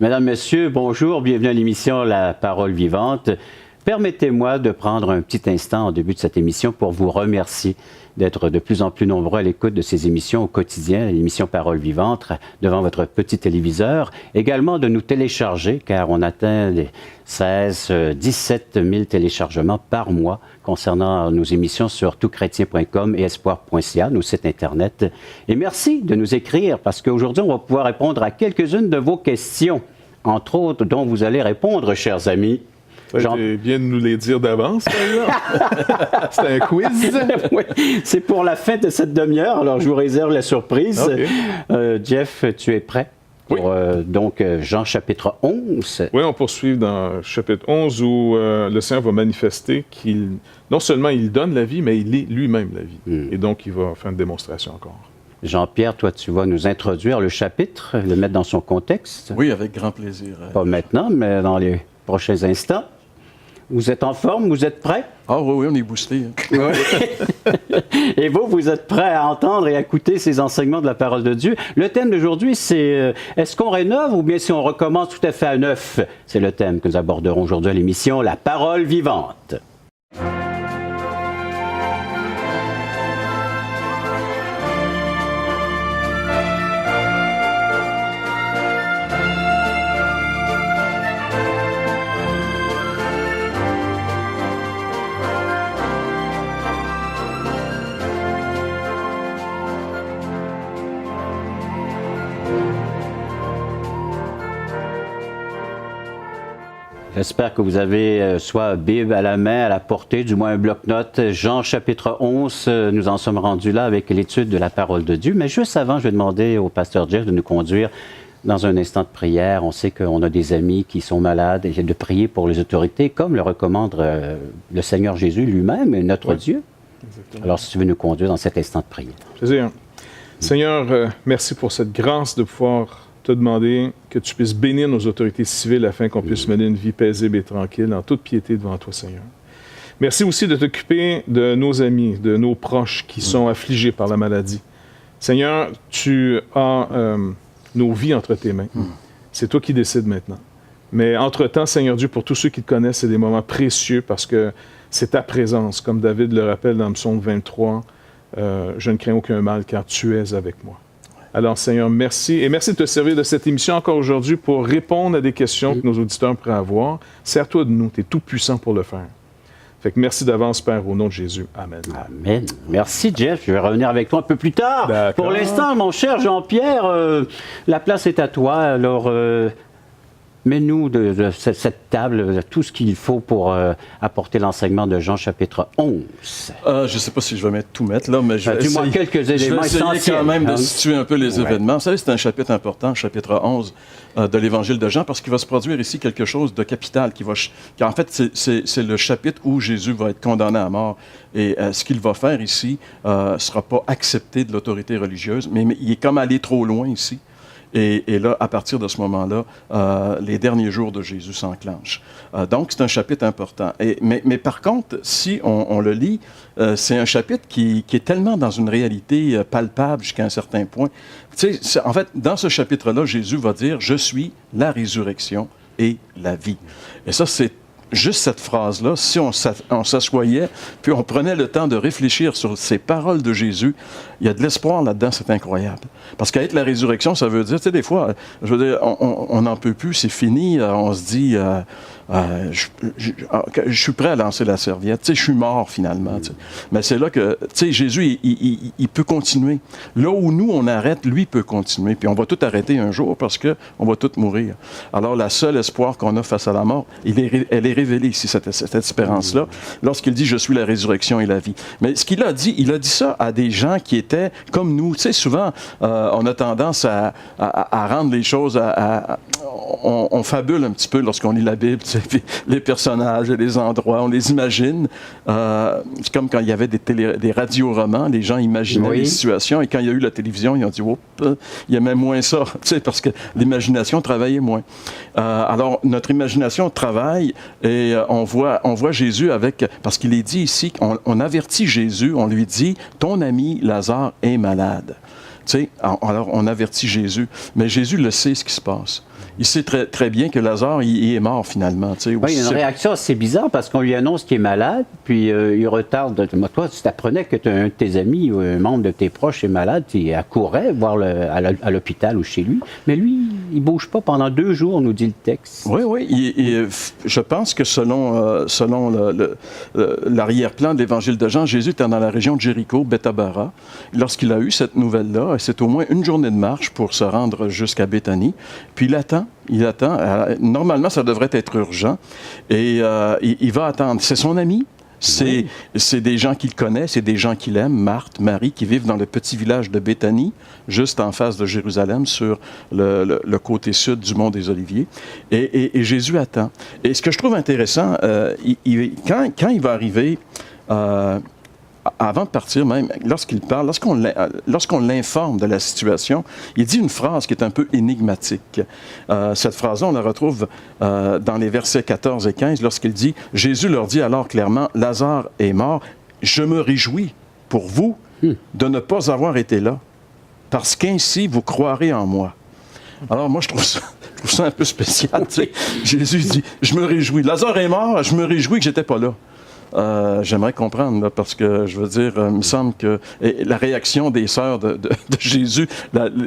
Mesdames, Messieurs, bonjour, bienvenue à l'émission La Parole vivante. Permettez-moi de prendre un petit instant en début de cette émission pour vous remercier d'être de plus en plus nombreux à l'écoute de ces émissions au quotidien, l'émission Parole vivante, devant votre petit téléviseur. Également de nous télécharger, car on atteint les 17 000 téléchargements par mois concernant nos émissions sur toutchrétien.com et espoir.ca, nos sites Internet. Et merci de nous écrire, parce qu'aujourd'hui, on va pouvoir répondre à quelques-unes de vos questions, entre autres dont vous allez répondre, chers amis. Tu viens de nous les dire d'avance, par exemple. C'est un quiz. Oui, c'est pour la fin de cette demi-heure, alors je vous réserve la surprise. Okay. Jeff, tu es prêt? Pour, donc, Jean chapitre 11. Oui, on poursuit dans chapitre 11 où le Seigneur va manifester qu'il, non seulement il donne la vie, mais il est lui-même la vie. Et donc, il va faire une démonstration encore. Jean-Pierre, toi, tu vas nous introduire le chapitre, le mettre dans son contexte. Oui, avec grand plaisir. Pas maintenant, mais dans les prochains instants. Vous êtes en forme? Vous êtes prêts? Ah oui, on est boosté. Oui. Et vous êtes prêts à entendre et à écouter ces enseignements de la parole de Dieu? Le thème d'aujourd'hui, c'est est-ce qu'on rénove ou bien si on recommence tout à fait à neuf? C'est le thème que nous aborderons aujourd'hui à l'émission La Parole vivante. J'espère que vous avez soit Bible à la main, à la portée, du moins un bloc-notes. Jean chapitre 11, nous en sommes rendus là avec l'étude de la parole de Dieu. Mais juste avant, je vais demander au pasteur Jeff de nous conduire dans un instant de prière. On sait qu'on a des amis qui sont malades et de prier pour les autorités, comme le recommande le Seigneur Jésus lui-même, notre Dieu. Exactement. Alors, si tu veux nous conduire dans cet instant de prière. Plaisir. Seigneur, merci pour cette grâce de pouvoir te demander que tu puisses bénir nos autorités civiles afin qu'on puisse mener une vie paisible et tranquille en toute piété devant toi, Seigneur. Merci aussi de t'occuper de nos amis, de nos proches qui sont affligés par la maladie. Seigneur, tu as nos vies entre tes mains. C'est toi qui décides maintenant. Mais entre-temps, Seigneur Dieu, pour tous ceux qui te connaissent, c'est des moments précieux parce que c'est ta présence, comme David le rappelle dans le psaume 23, je ne crains aucun mal car tu es avec moi. Alors, Seigneur, merci. Et merci de te servir de cette émission encore aujourd'hui pour répondre à des questions que nos auditeurs pourraient avoir. Sers-toi de nous, tu es tout puissant pour le faire. Fait que merci d'avance, Père, au nom de Jésus. Amen. Amen. Merci, Jeff. Je vais revenir avec toi un peu plus tard. Pour l'instant, mon cher Jean-Pierre, la place est à toi. Alors, mets-nous de cette table tout ce qu'il faut pour apporter l'enseignement de Jean chapitre 11. Je ne sais pas si je vais tout mettre là, mais je vais dis-moi quelques éléments essentiels. Je vais essayer quand même de situer un peu les événements. Vous savez, c'est un chapitre important, chapitre 11 de l'Évangile de Jean, parce qu'il va se produire ici quelque chose de capital. En fait, c'est le chapitre où Jésus va être condamné à mort. Et ce qu'il va faire ici ne sera pas accepté de l'autorité religieuse, mais il est comme allé trop loin ici. Et là, à partir de ce moment-là, les derniers jours de Jésus s'enclenchent. Donc, c'est un chapitre important. Mais par contre, si on le lit, c'est un chapitre qui est tellement dans une réalité palpable jusqu'à un certain point. Tu sais, en fait, dans ce chapitre-là, Jésus va dire « Je suis la résurrection et la vie ». Et ça, c'est juste cette phrase-là, si on s'assoyait, puis on prenait le temps de réfléchir sur ces paroles de Jésus, il y a de l'espoir là-dedans, c'est incroyable. Parce qu'être la résurrection, ça veut dire, tu sais, des fois, je veux dire, on n'en peut plus, c'est fini, on se dit, je suis prêt à lancer la serviette, tu sais, je suis mort finalement. Tu sais. Mais c'est là que, tu sais, Jésus, il peut continuer. Là où nous, on arrête, lui peut continuer. Puis on va tout arrêter un jour parce qu'on va tous mourir. Alors, la seule espoir qu'on a face à la mort, elle est révélée ici, cette espérance-là, lorsqu'il dit « Je suis la résurrection et la vie ». Mais ce qu'il a dit ça à des gens qui étaient comme nous. Tu sais, souvent, on a tendance à rendre les choses, on fabule un petit peu lorsqu'on lit la Bible, tu sais, puis les personnages et les endroits, on les imagine. C'est comme quand il y avait des radioromans, les gens imaginaient les situations, et quand il y a eu la télévision, ils ont dit « Oups, il y a même moins ça », tu sais, parce que l'imagination travaillait moins. Alors, notre imagination travaille, et on voit Jésus parce qu'il est dit ici, on avertit Jésus, on lui dit « Ton ami Lazare est malade ». Tu sais, alors on avertit Jésus, mais Jésus le sait ce qui se passe. Il sait très, très bien que Lazare, il est mort finalement. Tu sais, Oui, il y a une réaction assez bizarre parce qu'on lui annonce qu'il est malade, puis il retarde. Toi, tu t'apprenais que un de tes amis ou un membre de tes proches est malade, tu accourais voir à l'hôpital ou chez lui. Mais lui, il ne bouge pas pendant 2 jours, nous dit le texte. Oui, oui. Je pense que selon l'arrière-plan de l'Évangile de Jean, Jésus était dans la région de Jéricho, Bethabara. Lorsqu'il a eu cette nouvelle-là, c'est au moins une journée de marche pour se rendre jusqu'à Béthanie. Puis il attend. Normalement, ça devrait être urgent. Et il va attendre. C'est son ami. C'est des gens qu'il connaît, c'est des gens qu'il aime, Marthe, Marie, qui vivent dans le petit village de Béthanie, juste en face de Jérusalem, sur le côté sud du mont des Oliviers. Et Jésus attend. Et ce que je trouve intéressant, quand il va arriver... avant de partir même, lorsqu'il parle, lorsqu'on l'informe de la situation, il dit une phrase qui est un peu énigmatique. Cette phrase-là, on la retrouve dans les versets 14 et 15, lorsqu'il dit « Jésus leur dit alors clairement, Lazare est mort, je me réjouis pour vous de ne pas avoir été là, parce qu'ainsi vous croirez en moi. » Alors moi, je trouve ça un peu spécial. Tu sais. Jésus dit « Je me réjouis. Lazare est mort, je me réjouis que j'étais pas là. » J'aimerais comprendre, là, parce que, je veux dire, il me semble que la réaction des sœurs de Jésus,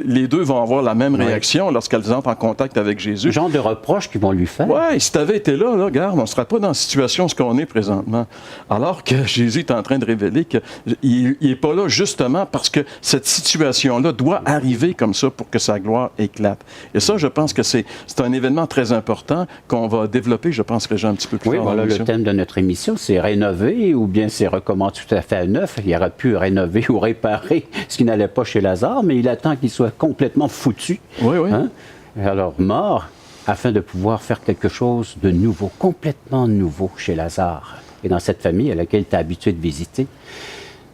les deux vont avoir la même réaction lorsqu'elles entrent en contact avec Jésus. Le genre de reproche qu'ils vont lui faire. Oui, si tu avais été là, regarde, on ne serait pas dans la situation ce qu'on est présentement. Alors que Jésus est en train de révéler qu'il n'est pas là justement parce que cette situation-là doit arriver comme ça pour que sa gloire éclate. Et ça, je pense que c'est un événement très important qu'on va développer, je pense, Régent, un petit peu plus tard. Oui, voilà, le thème de notre émission, c'est rénover ou bien c'est recommencer tout à fait à neuf. Il aurait pu rénover ou réparer ce qui n'allait pas chez Lazare, mais il attend qu'il soit complètement foutu. Oui, oui. Hein? Alors, mort, afin de pouvoir faire quelque chose de nouveau, complètement nouveau chez Lazare et dans cette famille à laquelle tu es habitué de visiter.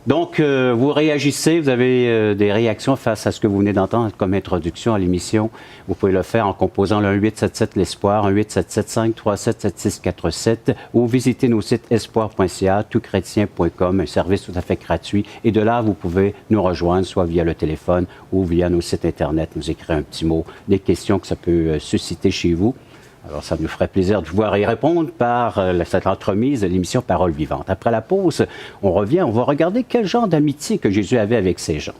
Donc, vous réagissez, vous avez des réactions face à ce que vous venez d'entendre comme introduction à l'émission. Vous pouvez le faire en composant le 1-877-L'Espoir, 1-877-537-7647 ou visiter nos sites espoir.ca, toutchrétien.com, un service tout à fait gratuit. Et de là, vous pouvez nous rejoindre, soit via le téléphone ou via nos sites Internet, nous écrire un petit mot, des questions que ça peut susciter chez vous. Alors, ça nous ferait plaisir de pouvoir y répondre par cette entremise de l'émission Parole vivante. Après la pause, on revient, on va regarder quel genre d'amitié que Jésus avait avec ces gens.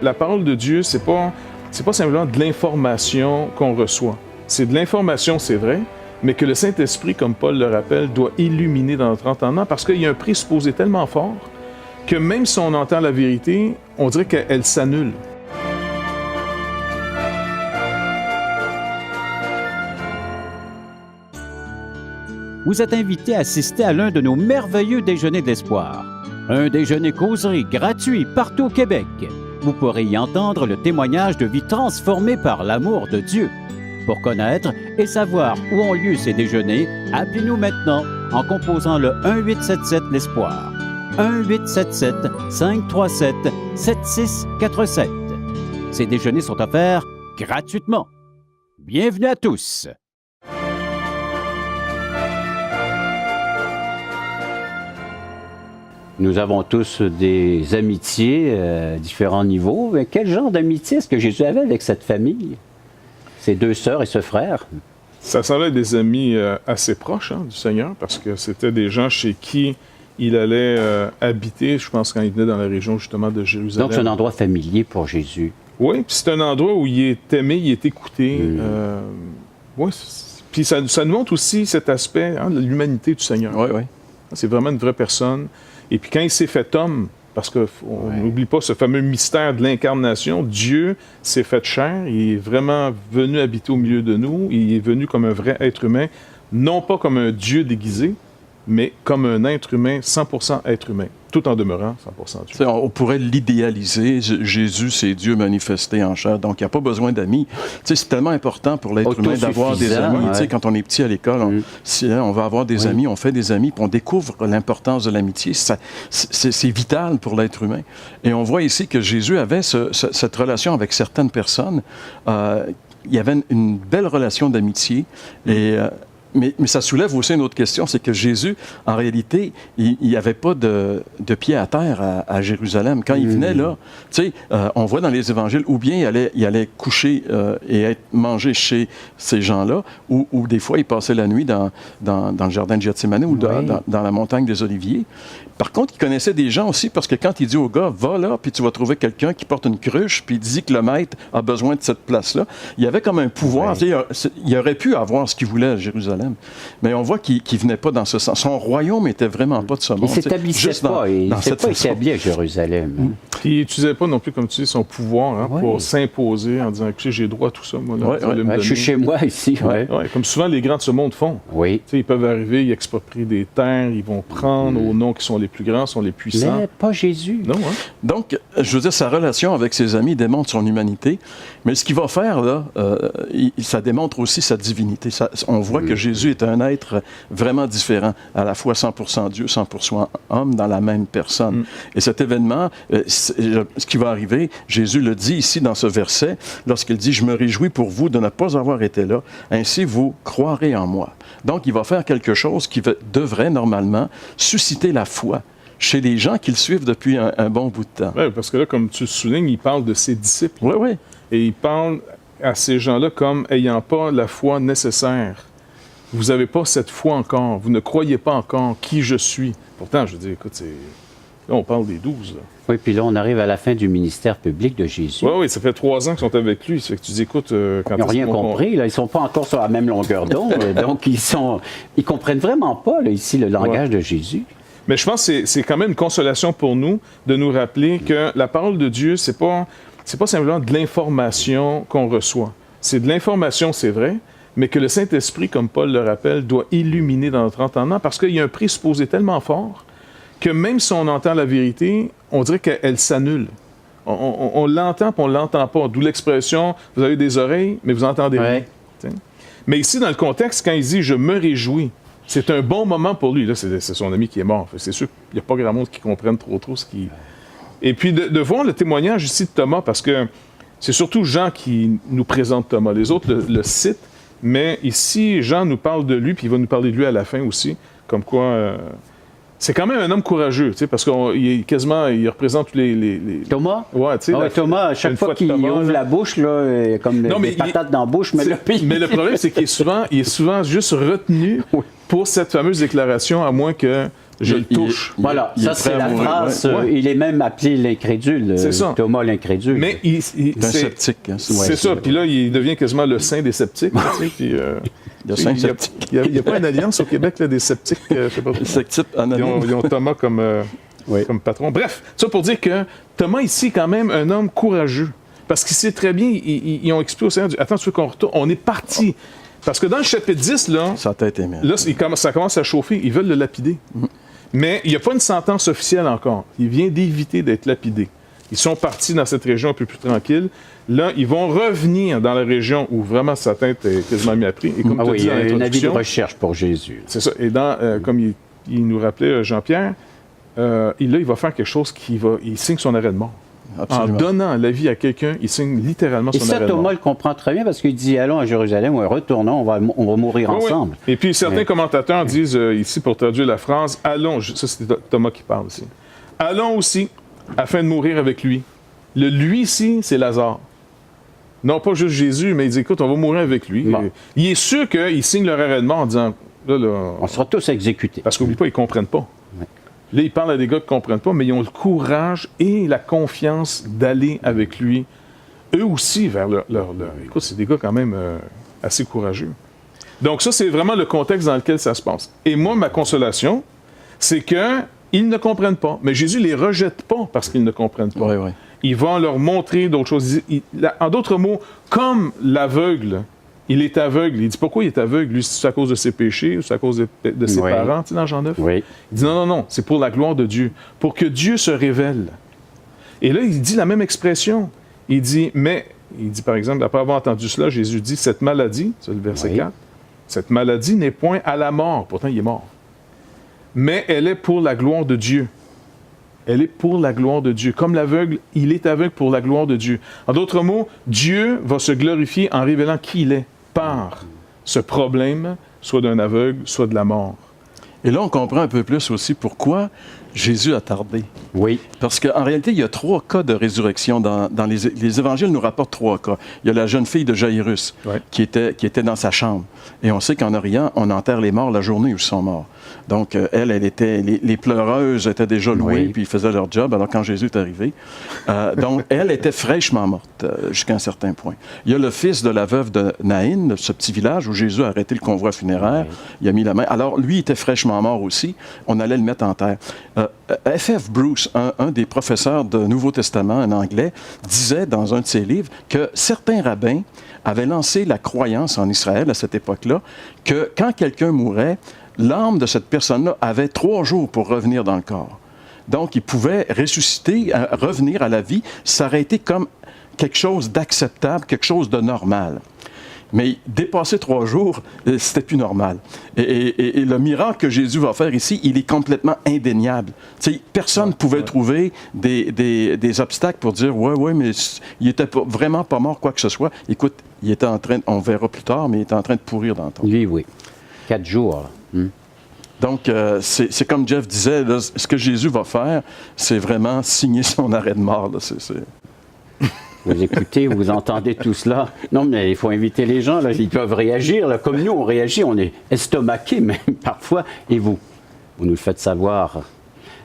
La parole de Dieu, c'est pas simplement de l'information qu'on reçoit. C'est de l'information, c'est vrai, mais que le Saint-Esprit, comme Paul le rappelle, doit illuminer dans notre entendement parce qu'il y a un présupposé tellement fort que même si on entend la vérité, on dirait qu'elle s'annule. Vous êtes invité à assister à l'un de nos merveilleux déjeuners de l'espoir. Un déjeuner causerie gratuit partout au Québec. Vous pourrez y entendre le témoignage de vie transformée par l'amour de Dieu. Pour connaître et savoir où ont lieu ces déjeuners, appelez-nous maintenant en composant le 1-877-l'Espoir. 1-877-537-7647. Ces déjeuners sont offerts gratuitement. Bienvenue à tous! Nous avons tous des amitiés à différents niveaux. Mais quel genre d'amitié est-ce que Jésus avait avec cette famille? Ses 2 sœurs et ce frère? Ça semblait des amis assez proches du Seigneur parce que c'était des gens chez qui il allait habiter, je pense, quand il venait dans la région justement de Jérusalem. Donc, c'est un endroit familier pour Jésus. Oui, puis c'est un endroit où il est aimé, il est écouté. Oui, puis ça nous montre aussi cet aspect de l'humanité du Seigneur. Oui, oui. C'est vraiment une vraie personne. Et puis quand il s'est fait homme, parce qu'on n'oublie pas ce fameux mystère de l'incarnation, Dieu s'est fait chair, il est vraiment venu habiter au milieu de nous, il est venu comme un vrai être humain, non pas comme un Dieu déguisé, mais comme un être humain, 100% être humain, tout en demeurant 100% Dieu. On pourrait l'idéaliser. Jésus, c'est Dieu manifesté en chair, donc il n'y a pas besoin d'amis. C'est tellement important pour l'être humain d'avoir des amis. Ouais. Quand on est petit à l'école, on va avoir des amis, on fait des amis, puis on découvre l'importance de l'amitié. C'est vital pour l'être humain. Et on voit ici que Jésus avait cette relation avec certaines personnes. Il y avait une belle relation d'amitié. Et Mais ça soulève aussi une autre question, c'est que Jésus, en réalité, il n'y avait pas de pied à terre à Jérusalem. Quand il venait là, tu sais, on voit dans les évangiles, ou bien il allait coucher et être mangé chez ces gens-là, ou des fois, il passait la nuit dans le jardin de Gethsémani ou dans la montagne des Oliviers. Par contre, il connaissait des gens aussi, parce que quand il dit au gars, va là, puis tu vas trouver quelqu'un qui porte une cruche, puis il dit que le maître a besoin de cette place-là, il y avait comme un pouvoir. Tu sais, il aurait pu avoir ce qu'il voulait à Jérusalem. Mais on voit qu'il ne venait pas dans ce sens. Son royaume n'était vraiment pas de ce monde. Il ne s'établissait pas. Il ne s'est pas établi à Jérusalem. Puis il n'utilisait pas non plus, comme tu dis, son pouvoir pour s'imposer en disant, écoutez, j'ai droit à tout ça. Moi, là, je suis chez moi ici. Comme souvent les grands de ce monde font. Oui. Ils peuvent arriver, ils exproprient des terres, ils vont prendre aux noms qui sont les plus grands, sont les puissants. Mais pas Jésus. Non, hein? Donc, je veux dire, sa relation avec ses amis démontre son humanité. Mais ce qu'il va faire, là, ça démontre aussi sa divinité. On voit que Jésus est un être vraiment différent, à la fois 100% Dieu, 100% homme dans la même personne. Et cet événement, ce qui va arriver, Jésus le dit ici dans ce verset, lorsqu'il dit « Je me réjouis pour vous de ne pas avoir été là, ainsi vous croirez en moi ». Donc, il va faire quelque chose qui devrait normalement susciter la foi chez les gens qui le suivent depuis un bon bout de temps. Oui, parce que là, comme tu le soulignes, il parle de ses disciples. Oui, oui. Et il parle à ces gens-là comme ayant pas la foi nécessaire. Vous n'avez pas cette foi encore. Vous ne croyez pas encore qui je suis. Pourtant, je veux dire, écoute, là, on parle des 12. Là. Oui, puis là, on arrive à la fin du ministère public de Jésus. Oui, ça fait 3 ans qu'ils sont avec lui. Ça fait que tu dis, écoute, quand ils n'ont rien compris. Là, ils ne sont pas encore sur la même longueur d'onde. Donc, ils comprennent vraiment pas, là, ici, le langage de Jésus. Mais je pense que c'est quand même une consolation pour nous de nous rappeler que la parole de Dieu, c'est pas simplement de l'information qu'on reçoit. C'est de l'information, c'est vrai, mais que le Saint-Esprit, comme Paul le rappelle, doit illuminer dans notre entendement parce qu'il y a un présupposé tellement fort que même si on entend la vérité, on dirait qu'elle s'annule. On l'entend puis on ne l'entend pas. D'où l'expression « vous avez des oreilles, mais vous entendez rien ». Mais ici, dans le contexte, quand il dit « je me réjouis », c'est un bon moment pour lui. Là, c'est son ami qui est mort. C'est sûr qu'il n'y a pas grand monde qui comprenne trop ce qui... Et puis de voir le témoignage ici de Thomas, parce que c'est surtout Jean qui nous présente Thomas. Les autres le citent, mais ici, Jean nous parle de lui, puis il va nous parler de lui à la fin aussi, comme quoi... c'est quand même un homme courageux, tu sais, parce qu'il représente tous les... Thomas? Ouais, tu sais. Thomas, à chaque fois qu'il ouvre la bouche, là, comme des patates dans la bouche, mais le problème, c'est qu'il est souvent juste retenu pour cette fameuse déclaration, à moins que je le touche. Voilà, ça c'est la phrase. Il est même appelé l'incrédule. C'est ça. Thomas l'incrédule. Mais c'est un sceptique. Hein, c'est ça. Puis là, il devient quasiment le saint des sceptiques. Il n'y a pas une alliance au Québec là, des sceptiques. Je sais pas. Ils ont Thomas comme patron. Bref, ça pour dire que Thomas ici, quand même, un homme courageux. Parce qu'il sait très bien, ils ont expliqué au Seigneur, attends, tu veux qu'on retourne? On est parti. Parce que dans le chapitre 10, là, ça commence à chauffer. Ils veulent le lapider. Mais il n'y a pas une sentence officielle encore. Il vient d'éviter d'être lapidé. Ils sont partis dans cette région un peu plus tranquille. Là, ils vont revenir dans la région où vraiment sa tête est quasiment mis à prix. Et comme tu dis dans l'introduction, un avis de recherche pour Jésus. C'est ça. Et comme il nous rappelait Jean-Pierre, il va faire quelque chose il signe son arrêt de mort. Absolument. En donnant la vie à quelqu'un, il signe littéralement son arrêt de mort. Et ça, Thomas le comprend très bien parce qu'il dit « Allons à Jérusalem, ou retournons, on va mourir ensemble. » Et puis certains commentateurs disent ici, pour traduire la phrase, « Allons », ça c'est Thomas qui parle ici, « Allons aussi, afin de mourir avec lui. » Le « lui » ici, c'est Lazare. Non pas juste Jésus, mais il dit « Écoute, on va mourir avec lui. Bon. » Il est sûr qu'il signe leur arrêt de mort en disant « Là, on sera tous exécutés. » Parce qu'oublie pas, ils ne comprennent pas. Là, il parle à des gars qui ne comprennent pas, mais ils ont le courage et la confiance d'aller avec lui, eux aussi, vers leur... Écoute, c'est des gars quand même assez courageux. Donc ça, c'est vraiment le contexte dans lequel ça se passe. Et moi, ma consolation, c'est qu'ils ne comprennent pas. Mais Jésus ne les rejette pas parce qu'ils ne comprennent pas. Oui. Il va leur montrer d'autres choses. En d'autres mots, comme l'aveugle, il est aveugle. Il dit pourquoi il est aveugle? Lui, c'est à cause de ses péchés ou c'est à cause de ses parents, tu sais, dans Jean 9? Oui. Il dit non, c'est pour la gloire de Dieu, pour que Dieu se révèle. Et là, il dit la même expression. Il dit par exemple, après avoir entendu cela, Jésus dit, cette maladie, c'est le verset 4, cette maladie n'est point à la mort, pourtant il est mort, mais elle est pour la gloire de Dieu. Elle est pour la gloire de Dieu. Comme l'aveugle, il est aveugle pour la gloire de Dieu. En d'autres mots, Dieu va se glorifier en révélant qui il est par ce problème, soit d'un aveugle, soit de la mort. Et là, on comprend un peu plus aussi pourquoi Jésus a tardé. Oui. Parce qu'en réalité, il y a 3 cas de résurrection. Dans les évangiles nous rapportent 3 cas. Il y a la jeune fille de Jairus Ouais. qui était dans sa chambre. Et on sait qu'en Orient, on enterre les morts la journée où ils sont morts. Donc, elle était... Les pleureuses étaient déjà louées, Oui. puis ils faisaient leur job, alors quand Jésus est arrivé. Donc, elle était fraîchement morte jusqu'à un certain point. Il y a le fils de la veuve de Naïn, ce petit village où Jésus a arrêté le convoi funéraire. Oui. Il a mis la main. Alors, lui était fraîchement mort aussi. On allait le mettre en terre. F.F. Bruce, un des professeurs de Nouveau Testament, un Anglais, disait dans un de ses livres que certains rabbins avaient lancé la croyance en Israël à cette époque-là que quand quelqu'un mourait, l'âme de cette personne-là avait 3 jours pour revenir dans le corps. Donc, il pouvait ressusciter, revenir à la vie. Ça aurait été comme quelque chose d'acceptable, quelque chose de normal. Mais dépasser 3 jours, c'était plus normal. Et le miracle que Jésus va faire ici, il est complètement indéniable. Tu sais, personne ne pouvait trouver des obstacles pour dire « Ouais, mais il était vraiment pas mort, quoi que ce soit. » Écoute, il était en train, on verra plus tard, mais il était en train de pourrir dans ton. Lui, oui. 4 jours. Donc, c'est comme Jeff disait, là, ce que Jésus va faire, c'est vraiment signer son arrêt de mort. Là. Vous écoutez, vous entendez tout cela. Non, mais il faut inviter les gens, là. Ils peuvent réagir. Là. Comme nous, on réagit, on est estomaqués même parfois. Et vous nous le faites savoir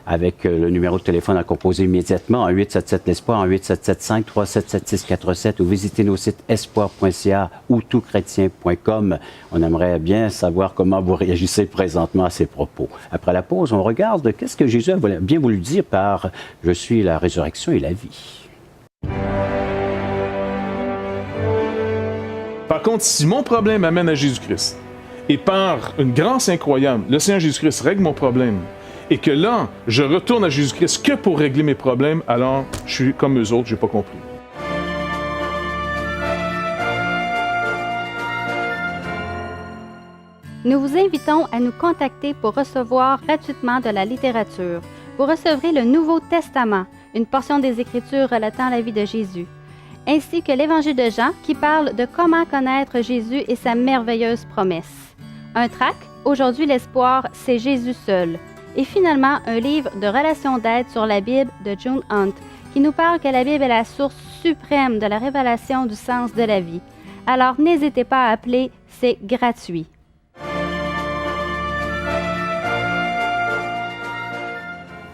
avec le numéro de téléphone à composer immédiatement en 877-l'Espoir, en 877-537-7647 ou visitez nos sites espoir.ca ou toutchrétien.com. On aimerait bien savoir comment vous réagissez présentement à ces propos. Après la pause, on regarde qu'est-ce que Jésus a bien voulu dire par « Je suis la résurrection et la vie ». Par contre, si mon problème amène à Jésus-Christ, et par une grâce incroyable, le Seigneur Jésus-Christ règle mon problème, et que là, je retourne à Jésus-Christ que pour régler mes problèmes, alors je suis comme eux autres, je n'ai pas compris. Nous vous invitons à nous contacter pour recevoir gratuitement de la littérature. Vous recevrez le Nouveau Testament, une portion des Écritures relatant la vie de Jésus, ainsi que l'Évangile de Jean qui parle de comment connaître Jésus et sa merveilleuse promesse. Un tract, Aujourd'hui l'espoir, c'est Jésus seul. Et finalement, un livre de relations d'aide sur la Bible de June Hunt qui nous parle que la Bible est la source suprême de la révélation du sens de la vie. Alors n'hésitez pas à appeler, c'est gratuit.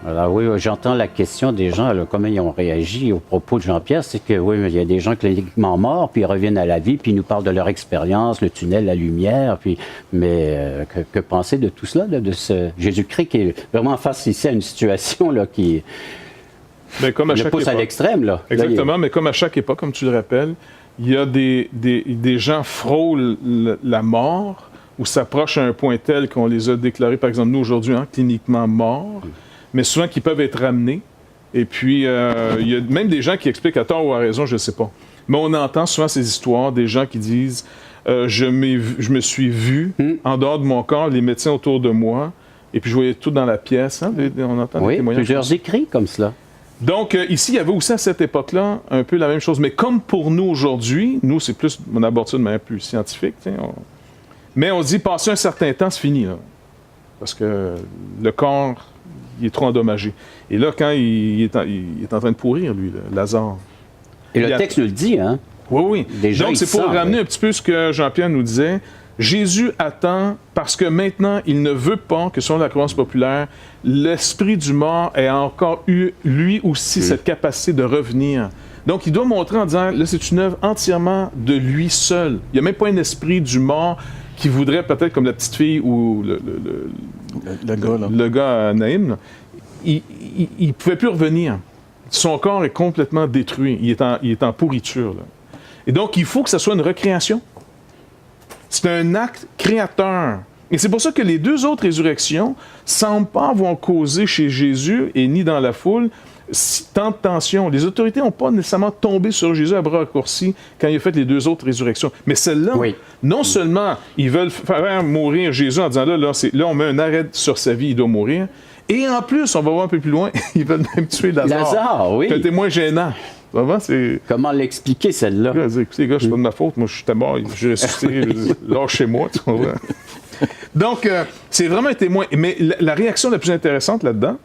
Alors oui, j'entends la question des gens, là, comment ils ont réagi au propos de Jean-Pierre, c'est que oui, il y a des gens cliniquement morts, puis ils reviennent à la vie, puis ils nous parlent de leur expérience, le tunnel, la lumière, puis mais que penser de tout cela, là, de ce Jésus-Christ qui est vraiment face ici à une situation là, qui Mais comme à le chaque pousse à époque. l'extrême. Là. Exactement, Là, mais comme à chaque époque, comme tu le rappelles, il y a des gens frôlent la mort ou s'approchent à un point tel qu'on les a déclarés, par exemple, nous aujourd'hui, cliniquement morts, mais souvent qui peuvent être ramenés. Et puis, il y a même des gens qui expliquent à tort ou à raison, je ne sais pas. Mais on entend souvent ces histoires, des gens qui disent je me suis vu en dehors de mon corps, les médecins autour de moi, et puis je voyais tout dans la pièce. Hein, on entend des oui, témoignages. plusieurs écrits comme cela. Donc, ici, il y avait aussi à cette époque-là un peu la même chose. Mais comme pour nous aujourd'hui, nous, c'est plus, on aborde ça de manière plus scientifique. Mais on dit, passer un certain temps, c'est fini. Là. Parce que le corps, il est trop endommagé. Et là, quand il est en train de pourrir, lui, là, Lazare. Et le texte nous le dit, hein? Oui, oui. Déjà, donc, c'est pour ramener un petit peu ce que Jean-Pierre nous disait. Jésus attend parce que maintenant, il ne veut pas que, selon la croyance populaire, l'esprit du mort ait encore eu, lui aussi, cette capacité de revenir. Donc, il doit montrer en disant, là, c'est une œuvre entièrement de lui seul. Il n'y a même pas un esprit du mort qui voudrait, peut-être comme la petite fille ou le gars Naïm, là, il ne pouvait plus revenir. Son corps est complètement détruit. Il est en pourriture. Là. Et donc, il faut que ça soit une recréation. C'est un acte créateur. Et c'est pour ça que les deux autres résurrections ne semblent pas avoir causé chez Jésus et ni dans la foule tant de tension. Les autorités n'ont pas nécessairement tombé sur Jésus à bras raccourcis quand il a fait les deux autres résurrections. Mais celle-là, non seulement ils veulent faire mourir Jésus en disant là, on met un arrêt sur sa vie, il doit mourir. Et en plus, on va voir un peu plus loin, ils veulent même tuer Lazare. Lazare, oui. C'est moins gênant. Vraiment, c'est... Comment l'expliquer, celle-là? Écoutez, les gars, c'est pas de ma faute. Moi, j'étais mort, j'ai ressuscité. Lâchez-moi, tu comprends? Donc, c'est vraiment un témoin. Mais la réaction la plus intéressante là-dedans,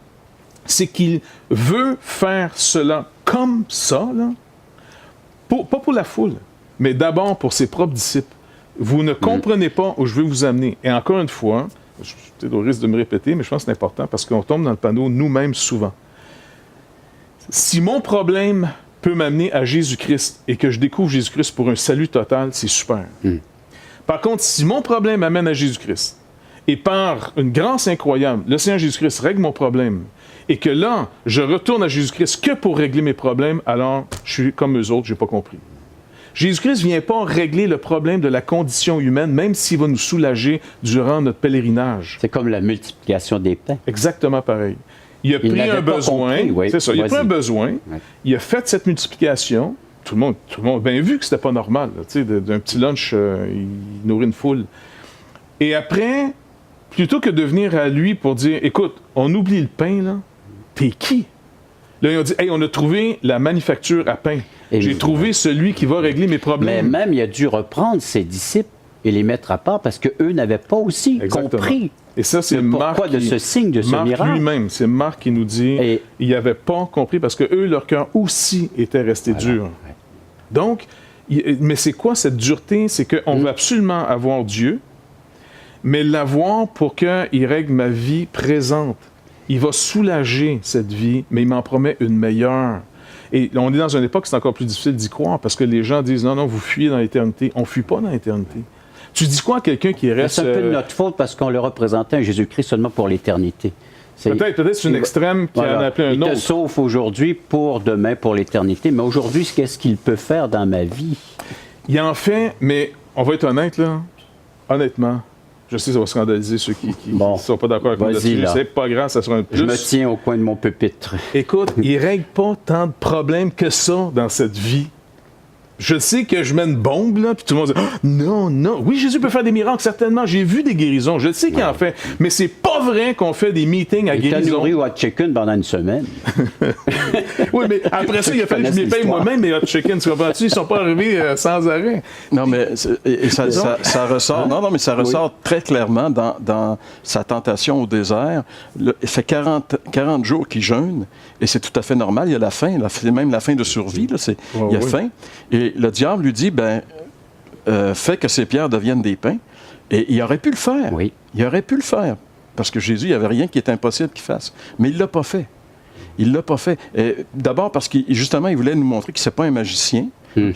c'est qu'il veut faire cela comme ça, là, pas pour la foule, mais d'abord pour ses propres disciples. Vous ne comprenez pas où je veux vous amener. Et encore une fois, je suis peut-être au risque de me répéter, mais je pense que c'est important parce qu'on tombe dans le panneau nous-mêmes souvent. Si mon problème peut m'amener à Jésus-Christ et que je découvre Jésus-Christ pour un salut total, c'est super. Par contre, si mon problème m'amène à Jésus-Christ et par une grâce incroyable, le Seigneur Jésus-Christ règle mon problème et que là, je retourne à Jésus-Christ que pour régler mes problèmes, alors je suis comme eux autres, je n'ai pas compris. Jésus-Christ ne vient pas régler le problème de la condition humaine, même s'il va nous soulager durant notre pèlerinage. C'est comme la multiplication des pains. Exactement pareil. Il a pris un besoin, c'est ça, il a pris un besoin, il a fait cette multiplication, tout le monde a bien vu que c'était pas normal, là, tu sais, d'un petit lunch, il nourrit une foule. Et après, plutôt que de venir à lui pour dire, écoute, on oublie le pain, là, t'es qui? Là, ils ont dit, hey, on a trouvé la manufacture à pain. J'ai trouvé celui qui va régler mes problèmes. Mais même, il a dû reprendre ses disciples et les mettre à part parce qu'eux n'avaient pas aussi compris. Et ça, c'est Marc de ce signe, de ce Marc miracle. lui-même, c'est Marc qui nous dit, ils n'avaient pas compris parce que eux, leur cœur aussi était resté dur. Ouais. Donc, mais c'est quoi cette dureté? C'est qu'on veut absolument avoir Dieu, mais l'avoir pour qu'il règle ma vie présente. Il va soulager cette vie, mais il m'en promet une meilleure. Et on est dans une époque où c'est encore plus difficile d'y croire parce que les gens disent, non, vous fuyez dans l'éternité. On ne fuit pas dans l'éternité. Tu dis quoi à quelqu'un qui reste... C'est un peu de notre faute parce qu'on le représentait un Jésus-Christ seulement pour l'éternité. Peut-être c'est une extrême qui en a appelé un autre. Il te sauve aujourd'hui pour demain, pour l'éternité. Mais aujourd'hui, qu'est-ce qu'il peut faire dans ma vie? Il en fait, mais on va être honnête, là. Honnêtement, je sais que ça va scandaliser ceux qui ne sont pas d'accord avec moi là-dessus. C'est pas grave, ça sera un plus. Je me tiens au coin de mon pupitre. Écoute, il ne règle pas tant de problèmes que ça dans cette vie. Je sais que je mets une bombe, là, puis tout le monde dit « Non, non. Oui, Jésus peut faire des miracles, certainement. J'ai vu des guérisons. Je sais qu'il en fait. Mais c'est pas vrai qu'on fait des meetings à guérison. » Il t'a nourri au hot chicken pendant une semaine. Oui, mais après ça, il a fallu que je m'y paye moi-même, mes hot chicken. Tu comprends-tu? Ils sont pas arrivés sans arrêt. Non, mais ça ressort, mais ça ressort très clairement dans sa tentation au désert. Il fait 40 jours qu'il jeûne, et c'est tout à fait normal. Il y a la faim, même la faim de survie. Là, il y a faim. Et le diable lui dit, fais que ces pierres deviennent des pains. Et il aurait pu le faire. Oui. Il aurait pu le faire. Parce que Jésus, il n'y avait rien qui était impossible qu'il fasse. Mais il ne l'a pas fait. Il ne l'a pas fait. D'abord parce qu'il voulait nous montrer qu'il n'est pas un magicien. Il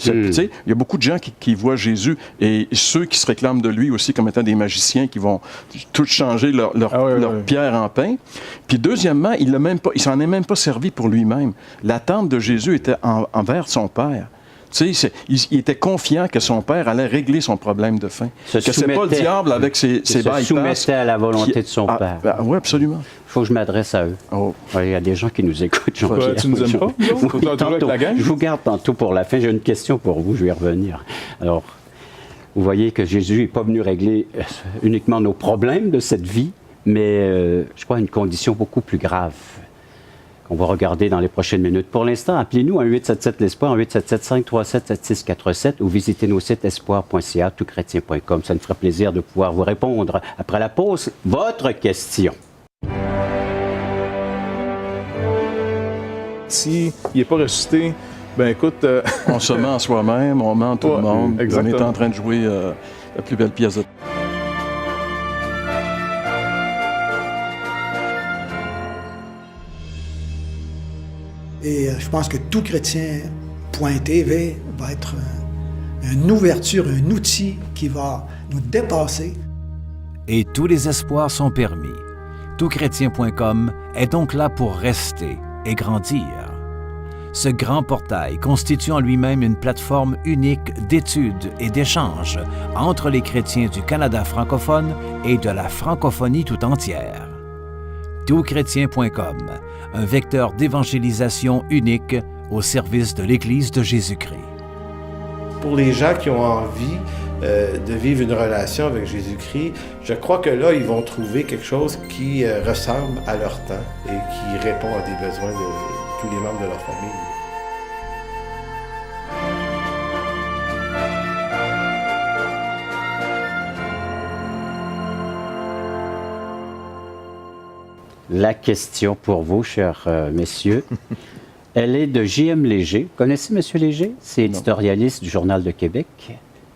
y a beaucoup de gens qui voient Jésus et ceux qui se réclament de lui aussi comme étant des magiciens qui vont tout changer leur pierre en pain. Puis deuxièmement, il s'en est même pas servi pour lui-même. L'attente de Jésus était envers son Père. Il était confiant que son père allait régler son problème de faim. Que c'est pas le diable avec ses bypass. Se soumettait à la volonté de son père. Oui, absolument. Il faut que je m'adresse à eux. Il y a des gens qui nous écoutent. Tu nous aimes pas? Je vous garde tantôt pour la fin. J'ai une question pour vous. Je vais y revenir. Alors, vous voyez que Jésus n'est pas venu régler uniquement nos problèmes de cette vie, mais je crois une condition beaucoup plus grave. On va regarder dans les prochaines minutes. Pour l'instant, appelez-nous à 1-877-l'Espoir, 1-877-537-7647 ou visitez nos sites espoir.ca, toutchrétien.com. Ça nous ferait plaisir de pouvoir vous répondre après la pause. Votre question. S'il n'est pas ressuscité, ben écoute... On se ment en soi-même, on ment tout le monde. Exactement. On est en train de jouer la plus belle pièce de... Et je pense que toutchrétien.tv va être une ouverture, un outil qui va nous dépasser. Et tous les espoirs sont permis. Toutchrétien.com est donc là pour rester et grandir. Ce grand portail constitue en lui-même une plateforme unique d'études et d'échanges entre les chrétiens du Canada francophone et de la francophonie tout entière. Toutchrétien.com, un vecteur d'évangélisation unique au service de l'Église de Jésus-Christ. Pour les gens qui ont envie de vivre une relation avec Jésus-Christ, je crois que là, ils vont trouver quelque chose qui ressemble à leur temps et qui répond à des besoins de tous les membres de leur famille. la question pour vous, chers messieurs. Elle est de J.M. Léger. Vous connaissez M. Léger? C'est éditorialiste du Journal de Québec,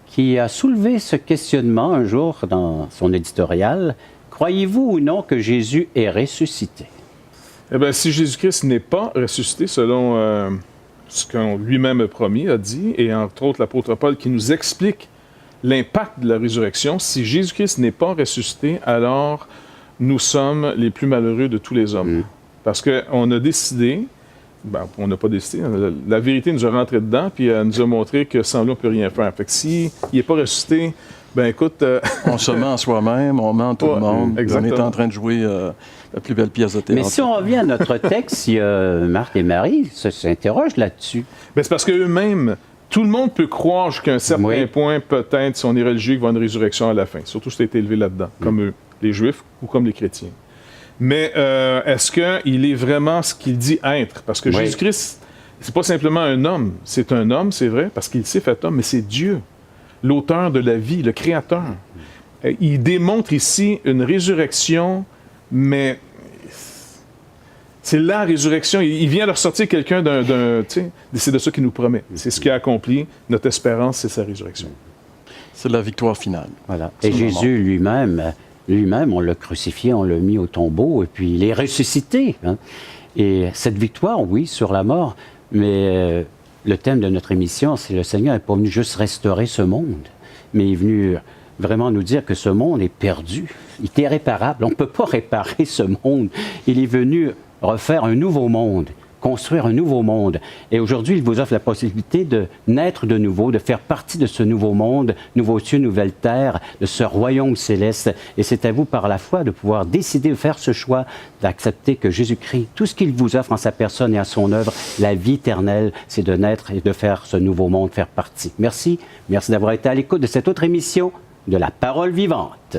qui a soulevé ce questionnement un jour dans son éditorial. Croyez-vous ou non que Jésus est ressuscité? Eh bien, si Jésus-Christ n'est pas ressuscité, selon ce qu'on lui-même a promis, a dit, et entre autres l'apôtre Paul qui nous explique l'impact de la résurrection, si Jésus-Christ n'est pas ressuscité, alors nous sommes les plus malheureux de tous les hommes. Parce qu'on a décidé, ben, on n'a pas décidé, la vérité nous a rentré dedans, puis elle nous a montré que sans lui, on ne peut rien faire. Fait que s'il n'est pas ressuscité, ben écoute... On se ment à soi-même, on ment tout le monde. Exactement. On est en train de jouer la plus belle pièce de théâtre. Mais si on revient à notre texte, il y a Marthe et Marie s'interrogent là-dessus. Ben, c'est parce qu'eux-mêmes, tout le monde peut croire jusqu'à un certain point, peut-être, si on est religieux, qu'il va y avoir une résurrection à la fin. Surtout si tu as été élevé là-dedans, comme eux, les Juifs ou comme les chrétiens. Mais est-ce qu'il est vraiment ce qu'il dit être? Parce que Jésus-Christ, c'est pas simplement un homme. C'est un homme, c'est vrai, parce qu'il s'est fait homme, mais c'est Dieu, l'auteur de la vie, le créateur. Il démontre ici une résurrection, mais c'est la résurrection. Il vient leur sortir quelqu'un c'est de ça qu'il nous promet. C'est ce qu'il a accompli. Notre espérance, c'est sa résurrection. C'est la victoire finale. Voilà. Et Jésus lui-même, on l'a crucifié, on l'a mis au tombeau, et puis il est ressuscité. Hein. Et cette victoire, oui, sur la mort, mais le thème de notre émission, c'est le Seigneur n'est pas venu juste restaurer ce monde, mais il est venu vraiment nous dire que ce monde est perdu. Il est irréparable. On ne peut pas réparer ce monde. Il est venu refaire un nouveau monde, construire un nouveau monde. Et aujourd'hui, il vous offre la possibilité de naître de nouveau, de faire partie de ce nouveau monde, nouveau cieux, nouvelle terre, de ce royaume céleste. Et c'est à vous, par la foi, de pouvoir décider de faire ce choix, d'accepter que Jésus-Christ, tout ce qu'il vous offre en sa personne et à son œuvre, la vie éternelle, c'est de naître et de faire ce nouveau monde, faire partie. Merci. Merci d'avoir été à l'écoute de cette autre émission de La Parole vivante.